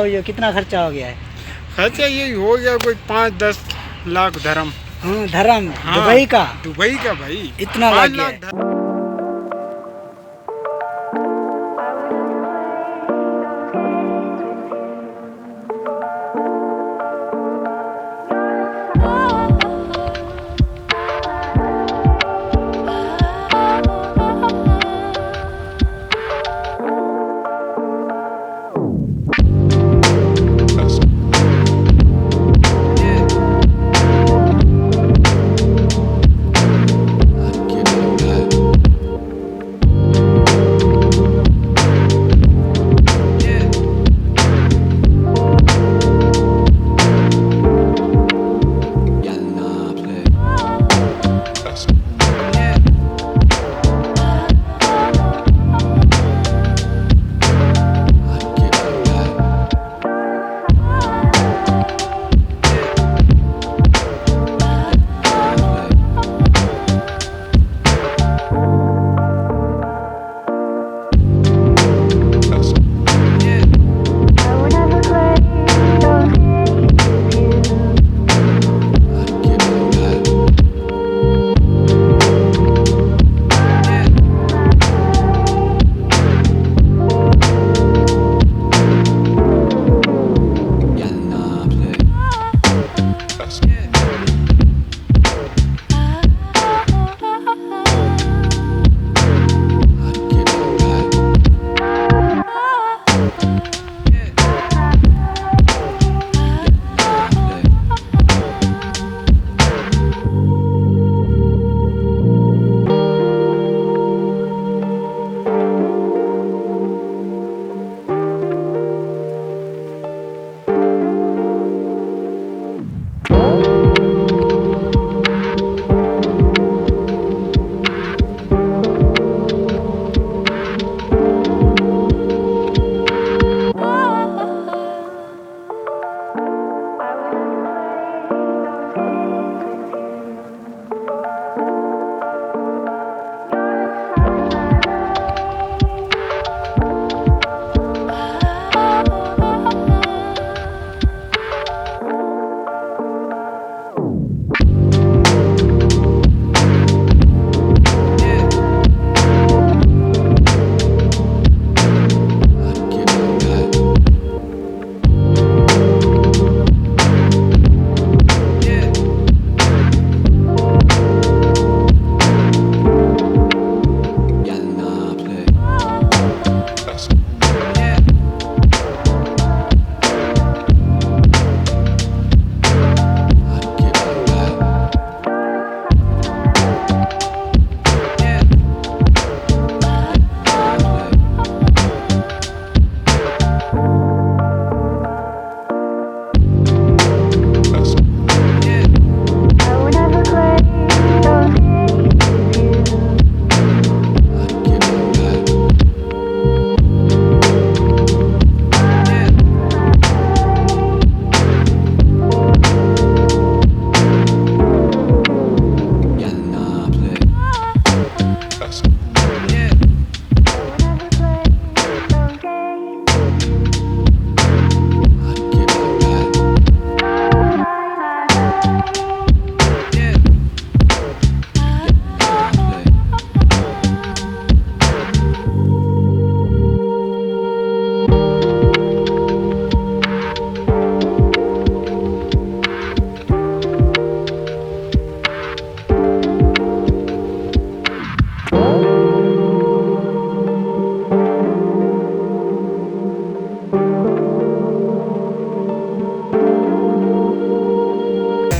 तो ये कितना खर्चा हो गया है? खर्चा यही हो गया कोई 5-10 लाख धर्म। धर्म? हाँ, दुबई का? दुबई का भाई इतना लग गया है?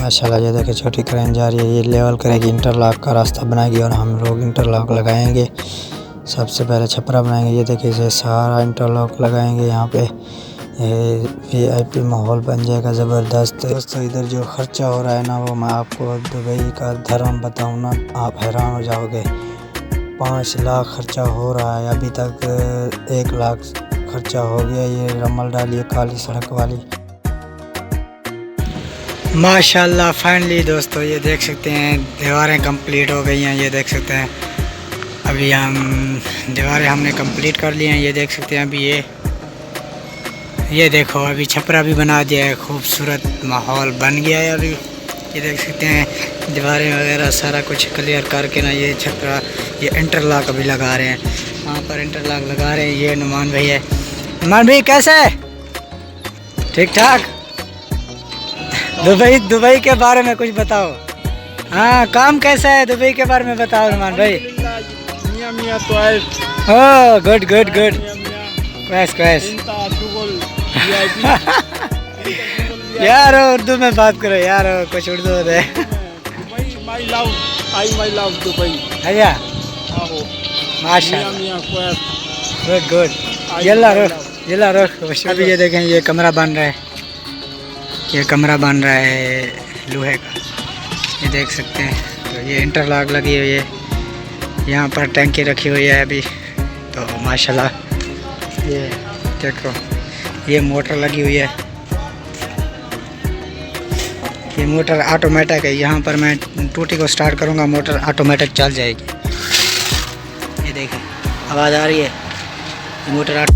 माशाल्लाह ये देखिए छोटी क्रेन जा रही है, ये लेवल करेगी, इंटरलॉक का रास्ता बनाएगी और हम लोग इंटरलॉक लगाएंगे। सबसे पहले छपरा बनाएंगे। ये देखिए इसे सारा इंटरलॉक लगाएंगे। यहाँ पे VIP माहौल बन जाएगा ज़बरदस्त। दोस्तों इधर जो ख़र्चा हो रहा है ना, वो मैं आपको दुबई का धर्म बताऊँ ना, आप हैरान हो जाओगे। 5 लाख ख़र्चा हो रहा है, अभी तक 1 लाख ख़र्चा हो गया। ये रमल डाली है काली सड़क वाली। माशाल्लाह फाइनली दोस्तों ये देख सकते हैं दीवारें कंप्लीट हो गई हैं। ये देख सकते हैं अभी हम दीवारें हमने कंप्लीट कर ली हैं। ये देख सकते हैं अभी ये देखो अभी छपरा भी बना दिया है, खूबसूरत माहौल बन गया है अभी। ये देख सकते हैं दीवारें वगैरह सारा कुछ क्लियर करके ना ये छपरा ये इंटरलॉक अभी लगा रहे हैं, वहाँ पर इंटरलॉक लगा रहे हैं। ये नुमान भाई है। नुमान भाई कैसे है? ठीक ठाक। दुबई के बारे में कुछ बताओ। हाँ काम कैसा है दुबई के बारे में बताओ नुमान भाई। मियां मियां तो है। ओह गुड गुड गुड, क्वैस क्वैस। यार उर्दू में बात करो यार, कुछ उर्दू है। My love, my love Dubai. अच्छा आहो माशाल्लाह, मियां क्वैस। Good good. जल्ला रो। अभी ये देखें ये कमरा बन रहा है, ये कमरा बन रहा है लोहे का, ये देख सकते हैं। तो ये इंटरलॉक लगी हुई है, यहाँ पर टंकी रखी हुई है अभी। तो माशाल्लाह ये देखो ये मोटर लगी हुई है, ये मोटर ऑटोमेटिक है। यहाँ पर मैं टूटी को स्टार्ट करूँगा मोटर ऑटोमेटिक चल जाएगी। ये देखें आवाज़ आ रही है, ये मोटर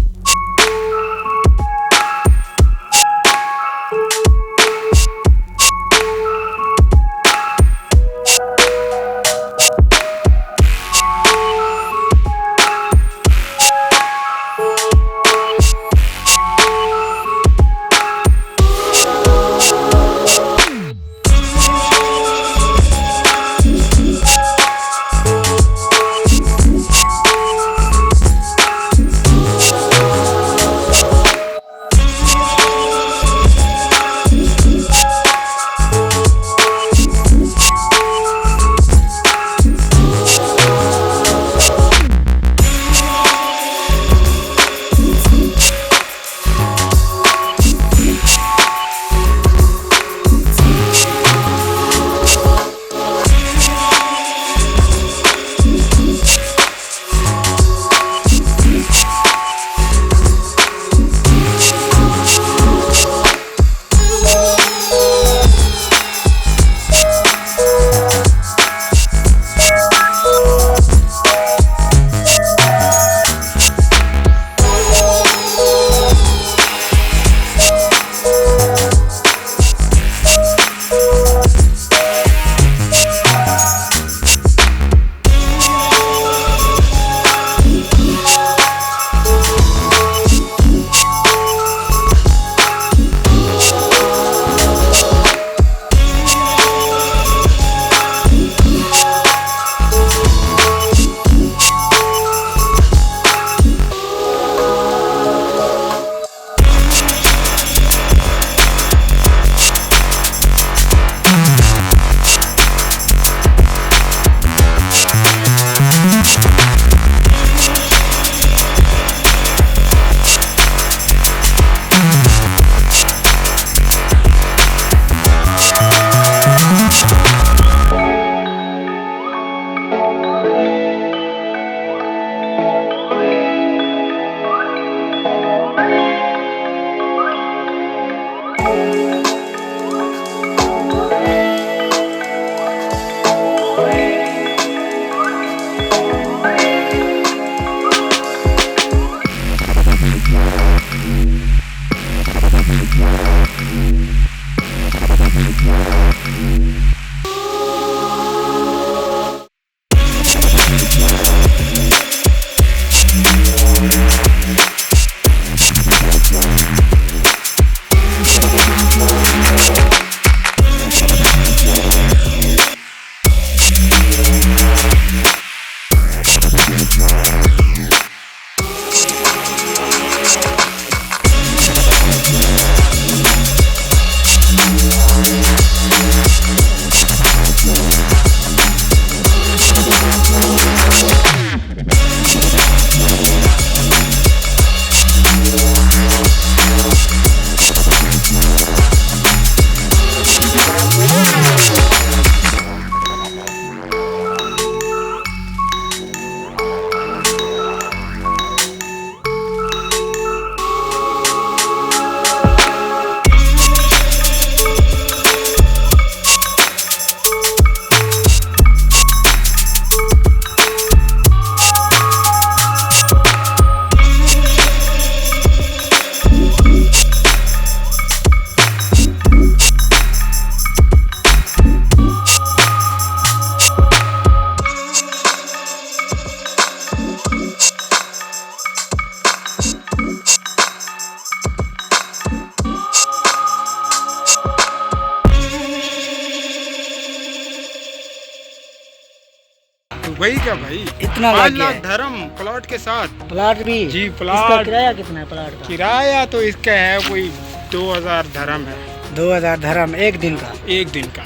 दुबई का भाई इतना 5 लग गया लाख है। धर्म प्लॉट के साथ। प्लाट भी जी, इसका प्लाट। किराया कितना है प्लाट का? किराया तो इसका है कोई 2000 धर्म है 2000 धर्म एक दिन का। एक दिन का।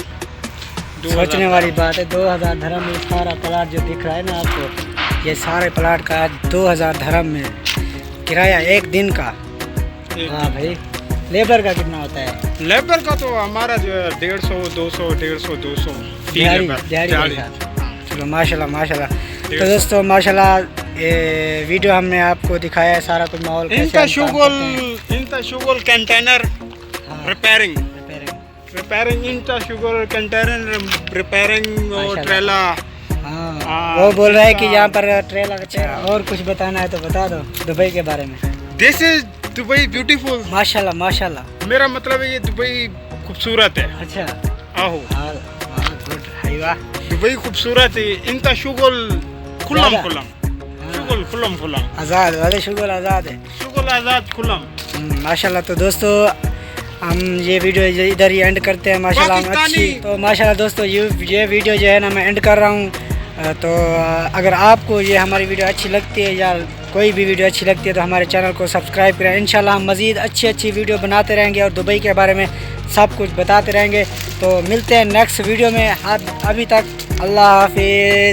2000 सोचने वाली बात है, 2000 धर्म में सारा प्लाट जो दिख रहा है ना आपको, ये सारे प्लाट का 2000 धर्म में किराया एक दिन का। एक हाँ भाई, लेबर का कितना होता है? लेबर का तो हमारा जो है 150 200 150 200 फी दिहाड़ी लेबर, दिहाड़ी के दिहाड़ी। साथ। चलो माशाल्लाह माशाल्लाह। तो 150 दोस्तों माशाल्लाह, ये वीडियो हमने आपको दिखाया है सारा कुछ माहौल कैसे इनका हम काम करते हैं। इनका शुगल कंटेनर हाँ, रिपेयरिंग रिपेयरिंग। इनका शुगर कंटेनर रिपेयरिंग और माशाल्लाह। ट्रेला। हाँ, हाँ, वो बोल रहा है कि इसका- यहाँ पर ट्रेलर अच्छा। और कुछ बताना है तो बता दो दुबई के बारे में। This is Dubai beautiful. माशाल्लाह माशाल्लाह। मेरा मतलब है ये दुबई खूबसूरत है। अच्छा, आहो, हाँ गुड है वाह। दुबई खूबसूरत है। इनका शुगल खुलम ज़्यादा? खुलम शुगल खुलम खुलम आज़ाद वाले शुगर आज़ाद है। शुगल आजाद खुलम। माशाल्लाह। तो दोस्तों हम ये वीडियो इधर ही एंड करते हैं माशाल्लाह। हम अच्छी पाकिस्तानी। तो माशाल्लाह दोस्तों ये वीडियो जो है ना मैं एंड कर रहा हूँ। तो अगर आपको ये हमारी वीडियो अच्छी लगती है या कोई भी वीडियो अच्छी लगती है तो हमारे चैनल को सब्सक्राइब करें। इंशाल्लाह हम मज़ीद अच्छी वीडियो बनाते रहेंगे और दुबई के बारे में सब कुछ बताते रहेंगे। तो मिलते हैं नेक्स्ट वीडियो में। अभी तक अल्लाह हाफिज़।